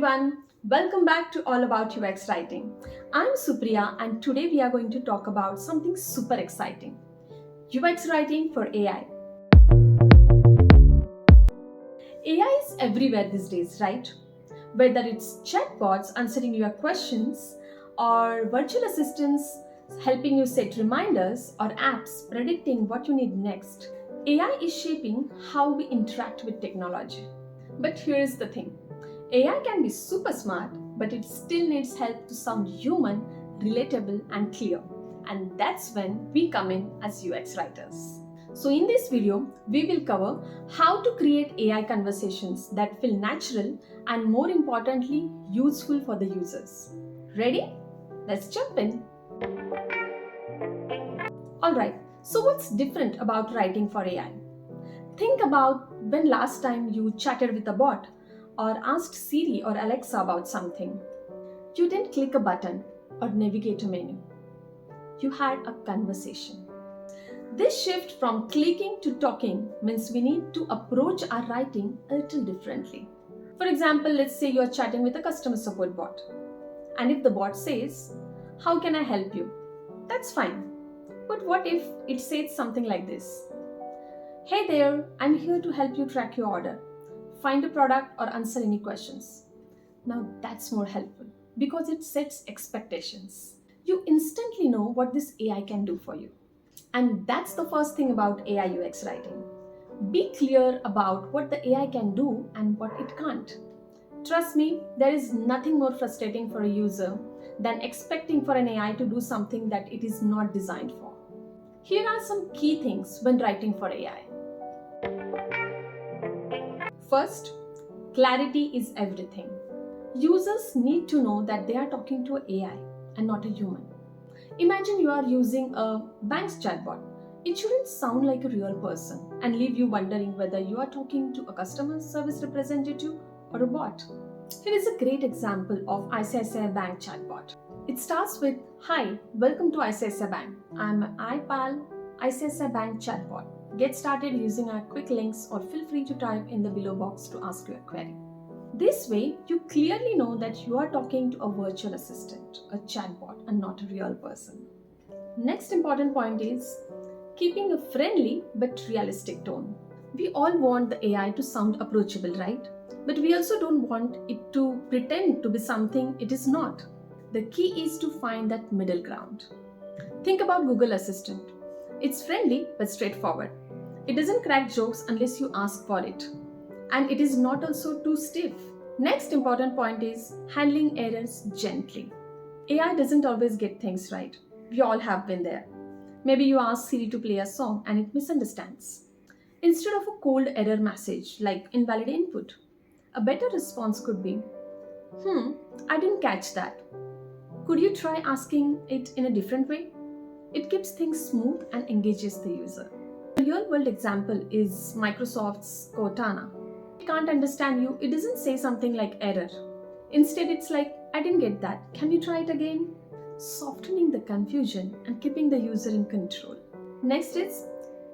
everyone, welcome back to All About UX Writing. I'm Supriya and today we are going to talk about something super exciting, UX writing for AI. AI is everywhere these days, right? Whether it's chatbots answering your questions or virtual assistants helping you set reminders or apps predicting what you need next. AI is shaping how we interact with technology. But here's the thing. AI can be super smart, but it still needs help to sound human, relatable, and clear. And that's when we come in as UX writers. So, in this video, we will cover how to create AI conversations that feel natural and, more importantly, useful for the users. Ready? Let's jump in. Alright, so what's different about writing for AI? Think about when last time you chatted with a bot or asked Siri or Alexa about something. You didn't click a button or navigate a menu. You had a conversation. This shift from clicking to talking means we need to approach our writing a little differently. For example, let's say you are chatting with a customer support bot. And if the bot says, "How can I help you?" That's fine. But what if it says something like this? "Hey there, I'm here to help you track your order, find a product, or answer any questions." Now that's more helpful because it sets expectations. You instantly know what this AI can do for you. And that's the first thing about AI UX writing. Be clear about what the AI can do and what it can't. Trust me, there is nothing more frustrating for a user than expecting for an AI to do something that it is not designed for. Here are some key things when writing for AI. First, clarity is everything. Users need to know that they are talking to an AI and not a human. Imagine you are using a bank's chatbot. It shouldn't sound like a real person and leave you wondering whether you are talking to a customer service representative or a bot. Here is a great example of ICICI Bank chatbot. It starts with, "Hi, welcome to ICICI Bank. I'm iPal, ICICI Bank chatbot. Get started using our quick links or feel free to type in the below box to ask your query." This way, you clearly know that you are talking to a virtual assistant, a chatbot, and not a real person. Next important point is keeping a friendly but realistic tone. We all want the AI to sound approachable, right? But we also don't want it to pretend to be something it is not. The key is to find that middle ground. Think about Google Assistant. It's friendly but straightforward. It doesn't crack jokes unless you ask for it. And it is not also too stiff. Next important point is handling errors gently. AI doesn't always get things right. We all have been there. Maybe you ask Siri to play a song and it misunderstands. Instead of a cold error message like invalid input, a better response could be, I didn't catch that. Could you try asking it in a different way?" It keeps things smooth and engages the user. A real world example is Microsoft's Cortana. It can't understand you, it doesn't say something like error. Instead, it's like, "I didn't get that. Can you try it again?" Softening the confusion and keeping the user in control. Next is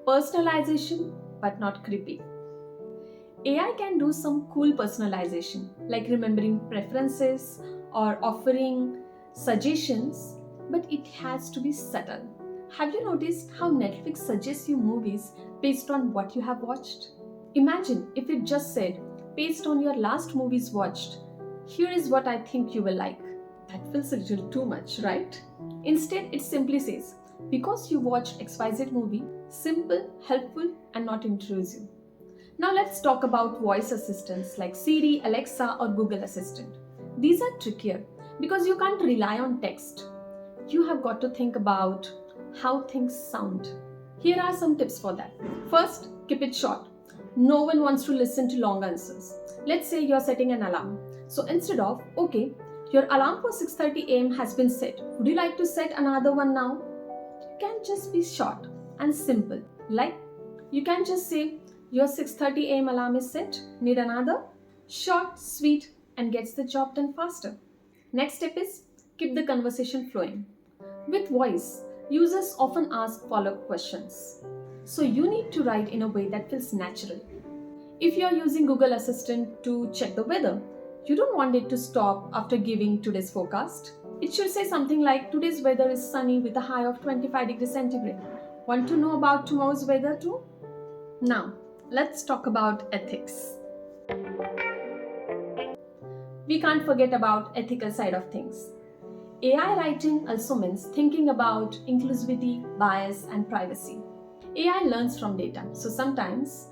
personalization, but not creepy. AI can do some cool personalization, like remembering preferences or offering suggestions, but it has to be subtle. Have you noticed how Netflix suggests you movies based on what you have watched? Imagine if it just said, "Based on your last movies watched, here is what I think you will like." That feels a little too much, right? Instead, it simply says, "Because you watched XYZ movie," simple, helpful, and not intrusive. Now let's talk about voice assistants like Siri, Alexa, or Google Assistant. These are trickier because you can't rely on text. You have got to think about how things sound. Here are some tips for that. First, keep it short. No one wants to listen to long answers. Let's say you're setting an alarm. So instead of, "Okay, your alarm for 6:30 a.m. has been set. Would you like to set another one now?" You can just be short and simple. Like, you can just say, "Your 6:30 a.m. alarm is set. Need another?" Short, sweet, and gets the job done faster. Next step is keep the conversation flowing. With voice, users often ask follow-up questions. So you need to write in a way that feels natural. If you are using Google Assistant to check the weather, You don't want it to stop after giving today's forecast. It should say something like today's weather is sunny with a high of 25 degrees centigrade. Want to know about tomorrow's weather too? Now, let's talk about ethics. We can't forget about ethical side of things. AI writing also means thinking about inclusivity, bias, and privacy. AI learns from data, so sometimes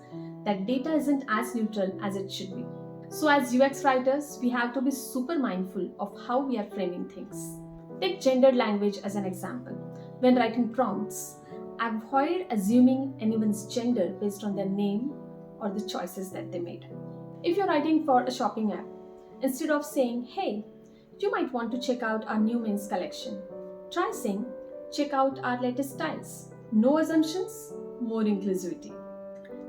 that data isn't as neutral as it should be. So as UX writers, we have to be super mindful of how we are framing things. Take gendered language as an example. When writing prompts, avoid assuming anyone's gender based on their name or the choices that they made. If you're writing for a shopping app, instead of saying, hey, you might want to check out our new men's collection, try saying, check out our latest styles. No assumptions, more inclusivity.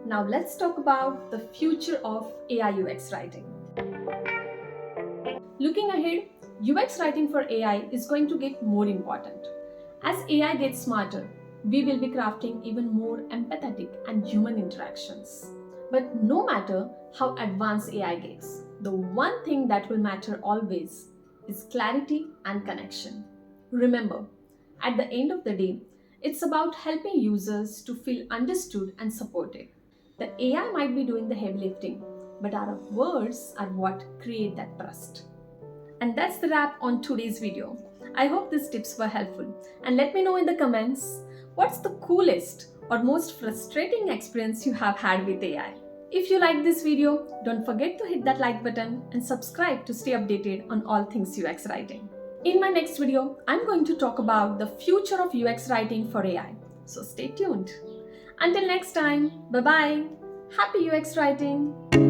Now let's talk about the future of AI UX writing. Looking ahead, UX writing for AI is going to get more important. As AI gets smarter, we will be crafting even more empathetic and human interactions. But no matter how advanced AI gets, the one thing that will matter always is clarity and connection. Remember, at the end of the day, it's about helping users to feel understood and supported. The AI might be doing the heavy lifting, but our words are what create that trust. And that's the wrap on today's video. I hope these tips were helpful. And let me know in the comments what's the coolest or most frustrating experience you have had with AI. If you like this video, don't forget to hit that like button and subscribe to stay updated on all things UX writing. In my next video, I'm going to talk about the future of UX writing for AI. So stay tuned. Until next time, bye-bye. Happy UX writing.